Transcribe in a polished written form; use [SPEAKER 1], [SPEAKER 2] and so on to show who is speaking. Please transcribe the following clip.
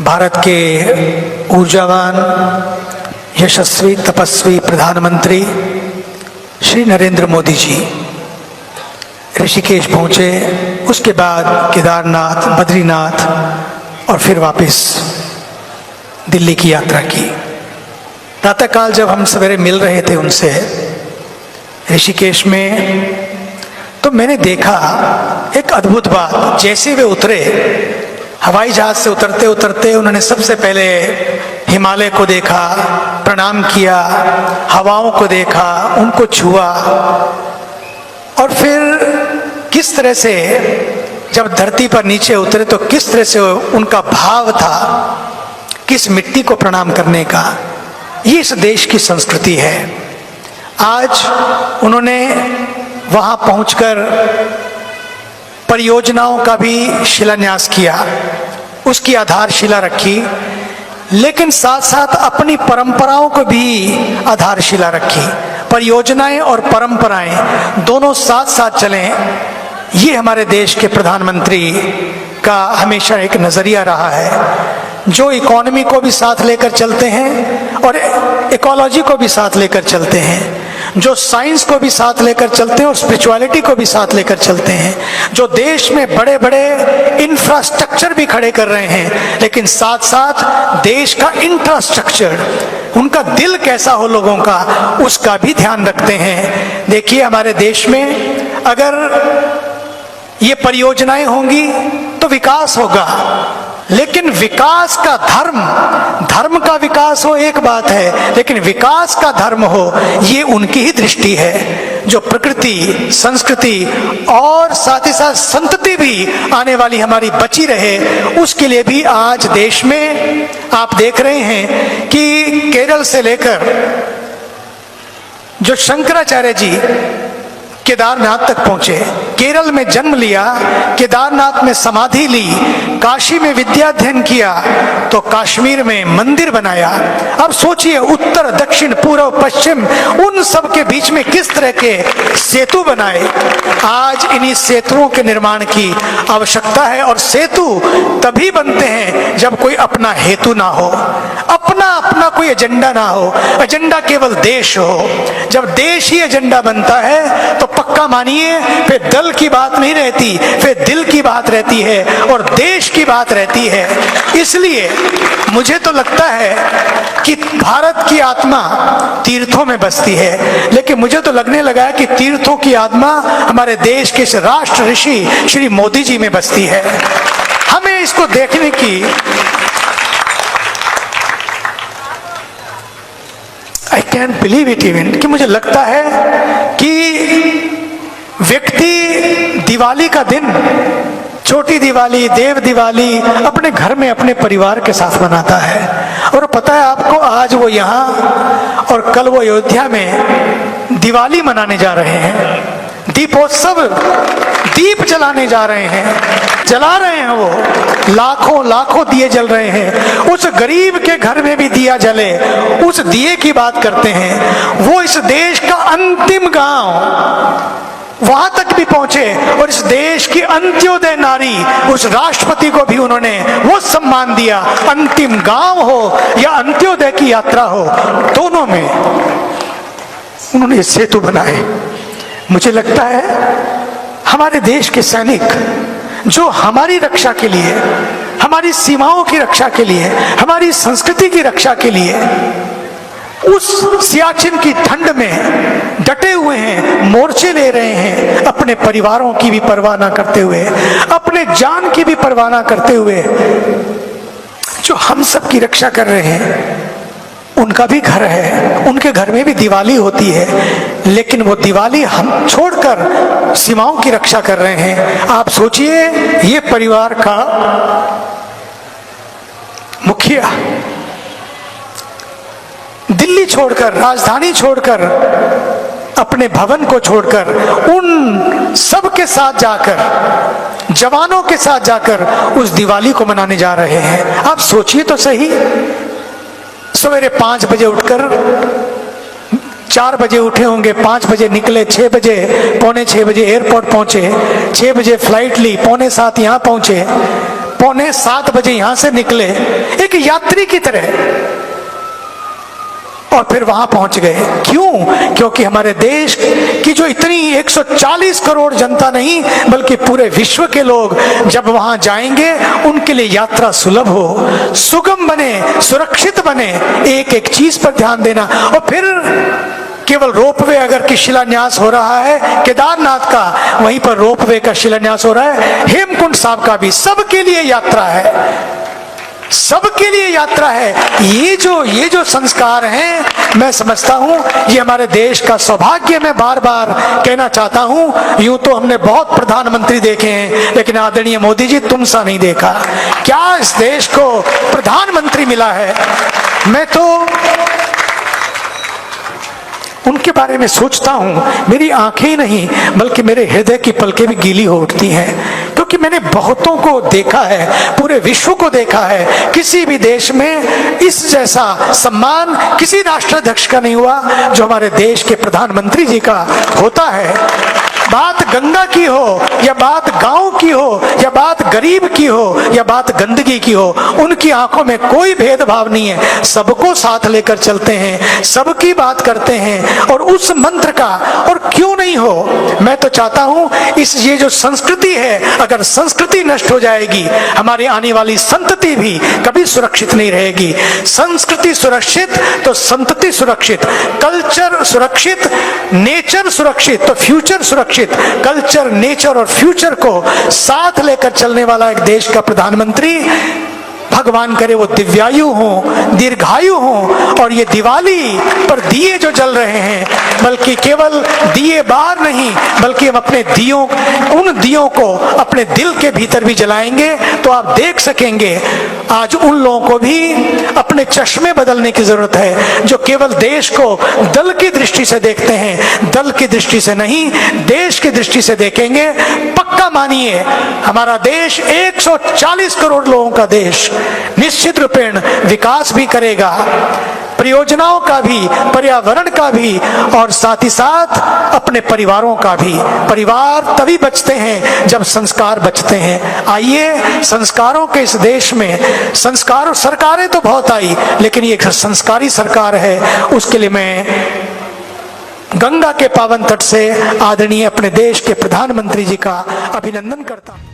[SPEAKER 1] भारत के ऊर्जावान यशस्वी तपस्वी प्रधानमंत्री श्री नरेंद्र मोदी जी ऋषिकेश पहुँचे, उसके बाद केदारनाथ, बद्रीनाथ और फिर वापस दिल्ली की यात्रा की। प्रातःकाल जब हम सवेरे मिल रहे थे उनसे ऋषिकेश में, तो मैंने देखा एक अद्भुत बात। जैसे वे उतरे, हवाई जहाज से उतरते उतरते उन्होंने सबसे पहले हिमालय को देखा, प्रणाम किया, हवाओं को देखा, उनको छुआ, और फिर किस तरह से जब धरती पर नीचे उतरे तो किस तरह से उनका भाव था किस मिट्टी को प्रणाम करने का। ये इस देश की संस्कृति है। आज उन्होंने वहां पहुंचकर परियोजनाओं का भी शिलान्यास किया, उसकी आधारशिला रखी, लेकिन साथ साथ अपनी परंपराओं को भी आधारशिला रखी। परियोजनाएं और परंपराएं दोनों साथ साथ चलें, ये हमारे देश के प्रधानमंत्री का हमेशा एक नजरिया रहा है, जो इकोनॉमी को भी साथ लेकर चलते हैं और इकोलॉजी को भी साथ लेकर चलते हैं, जो साइंस को भी साथ लेकर चलते हैं और स्पिरिचुअलिटी को भी साथ लेकर चलते हैं, जो देश में बड़े बड़े इंफ्रास्ट्रक्चर भी खड़े कर रहे हैं, लेकिन साथ साथ देश का इंफ्रास्ट्रक्चर, उनका दिल कैसा हो लोगों का, उसका भी ध्यान रखते हैं। देखिए, हमारे देश में अगर ये परियोजनाएं होंगी तो विकास होगा, लेकिन विकास का धर्म का विकास हो एक बात है, लेकिन विकास का धर्म हो ये उनकी ही दृष्टि है। जो प्रकृति, संस्कृति और साथ ही साथ संतति भी आने वाली हमारी बची रहे, उसके लिए भी आज देश में आप देख रहे हैं कि केरल से लेकर जो शंकराचार्य जी केदारनाथ तक पहुंचे, केरल में जन्म लिया, केदारनाथ में समाधि ली, काशी में विद्याध्ययन किया, तो कश्मीर में मंदिर बनाया। अब सोचिए, उत्तर, दक्षिण, पूर्व, पश्चिम, उन सब के बीच में किस तरह के सेतु बनाए। आज इन्हीं सेतुओं के निर्माण की आवश्यकता है, और सेतु तभी बनते हैं जब कोई अपना हेतु ना हो, अपना कोई एजेंडा ना हो, एजेंडा केवल देश हो। जब देश ही एजेंडा बनता है तो पक्का मानिए फिर दल की बात नहीं रहती, फिर दिल की बात रहती है और देश की बात रहती है। इसलिए मुझे तो लगता है कि भारत की आत्मा तीर्थों में बसती है, लेकिन मुझे तो लगने लगा है कि तीर्थों की आत्मा हमारे देश के राष्ट्र ऋषि श्री मोदी जी में बसती है। हमें इसको देखने की I can't believe it even, कि मुझे लगता है कि व्यक्ति दिवाली का दिन, छोटी दिवाली, देव दिवाली अपने घर में अपने परिवार के साथ मनाता है। और पता है आपको, आज वो यहाँ और कल वो अयोध्या में दिवाली मनाने जा रहे हैं, दीपोत्सव, दीप जलाने जा रहे हैं, जला रहे हैं, वो लाखों लाखों दिए जल रहे हैं। उस गरीब के घर में भी दिया जले, उस दिए की बात करते हैं। वो इस देश का अंतिम गांव, वहां तक भी पहुंचे, और इस देश की अंत्योदय नारी, उस राष्ट्रपति को भी उन्होंने वो सम्मान दिया। अंतिम गांव हो या अंत्योदय की यात्रा हो, दोनों में उन्होंने सेतु बनाए। मुझे लगता है हमारे देश के सैनिक जो हमारी रक्षा के लिए, हमारी सीमाओं की रक्षा के लिए, हमारी संस्कृति की रक्षा के लिए उस सियाचिन की ठंड में डटे हुए हैं, मोर्चे ले रहे हैं, अपने परिवारों की भी परवाह ना करते हुए, अपने जान की भी परवाह ना करते हुए, जो हम सब की रक्षा कर रहे हैं। उनका भी घर है, उनके घर में भी दिवाली होती है, लेकिन वो दिवाली हम छोड़कर सीमाओं की रक्षा कर रहे हैं। आप सोचिए, ये परिवार का मुखिया दिल्ली छोड़कर, राजधानी छोड़कर, अपने भवन को छोड़कर, उन सब के साथ जाकर, जवानों के साथ जाकर उस दिवाली को मनाने जा रहे हैं। आप सोचिए तो सही, सवेरे 5 बजे उठकर, 4 बजे उठे होंगे, 5 बजे निकले, 6 बजे, पौने 6 बजे एयरपोर्ट पहुंचे, 6 बजे फ्लाइट ली, पौने 7 यहाँ पहुंचे, 6:45 बजे यहां से निकले एक यात्री की तरह और फिर वहां पहुंच गए। क्यों? क्योंकि हमारे देश की जो इतनी 140 करोड़ जनता नहीं बल्कि पूरे विश्व के लोग जब वहां जाएंगे उनके लिए यात्रा सुलभ हो, सुगम बने, सुरक्षित बने। एक एक चीज पर ध्यान देना। और फिर केवल रोपवे अगर की शिलान्यास हो रहा है केदारनाथ का, वहीं पर रोपवे का शिलान्यास हो रहा है, हेमकुंड साहब का भी, सबके लिए यात्रा है, सबके लिए यात्रा है। ये जो संस्कार हैं, मैं समझता हूं ये हमारे देश का सौभाग्य। मैं बार बार कहना चाहता हूं, यूं तो हमने बहुत प्रधानमंत्री देखे हैं लेकिन आदरणीय मोदी जी तुम सा नहीं देखा। क्या इस देश को प्रधानमंत्री मिला है। मैं तो उनके बारे में सोचता हूं, मेरी आंखें ही नहीं बल्कि मेरे हृदय की पलकें भी गीली हो उठती हैं, क्योंकि मैंने बहुतों को देखा है, पूरे विश्व को देखा है। किसी भी देश में इस जैसा सम्मान किसी राष्ट्राध्यक्ष का नहीं हुआ जो हमारे देश के प्रधानमंत्री जी का होता है। बात गंगा की हो या बात गांव की हो या बात गरीब की हो या बात गंदगी की हो, उनकी आंखों में कोई भेदभाव नहीं है, सबको साथ लेकर चलते हैं, सबकी बात करते हैं। और उस मंत्र का, और क्यों नहीं हो, मैं तो चाहता हूं ये जो संस्कृति है, अगर संस्कृति नष्ट हो जाएगी हमारी आने वाली संतति भी कभी सुरक्षित नहीं रहेगी। संस्कृति सुरक्षित तो संतति सुरक्षित, कल्चर सुरक्षित, नेचर सुरक्षित तो फ्यूचर सुरक्षित। कल्चर, नेचर और फ्यूचर को साथ लेकर चलने वाला एक देश का प्रधानमंत्री, भगवान करे वो दिव्यायु हो, दीर्घायु हो। और ये दिवाली पर दिए जो जल रहे हैं, बल्कि केवल दिए बाहर नहीं बल्कि हम अपने दियों, उन दियों को अपने दिल के भीतर भी जलाएंगे तो आप देख सकेंगे आज उन लोगों को भी अपने चश्मे बदलने की जरूरत है जो केवल देश को दल की दृष्टि से देखते हैं। दल की दृष्टि से नहीं, देश की दृष्टि से देखेंगे। पक्का मानिए हमारा देश 140 करोड़ लोगों का देश निश्चित रूपेण विकास भी करेगा, परियोजनाओं का भी, पर्यावरण का भी और साथ ही साथ अपने परिवारों का भी। परिवार तभी बचते हैं जब संस्कार बचते हैं। आइए संस्कारों के इस देश में, संस्कार, सरकारें तो बहुत आई लेकिन ये संस्कारी सरकार है, उसके लिए मैं गंगा के पावन तट से आदरणीय अपने देश के प्रधानमंत्री जी का अभिनंदन करता हूं।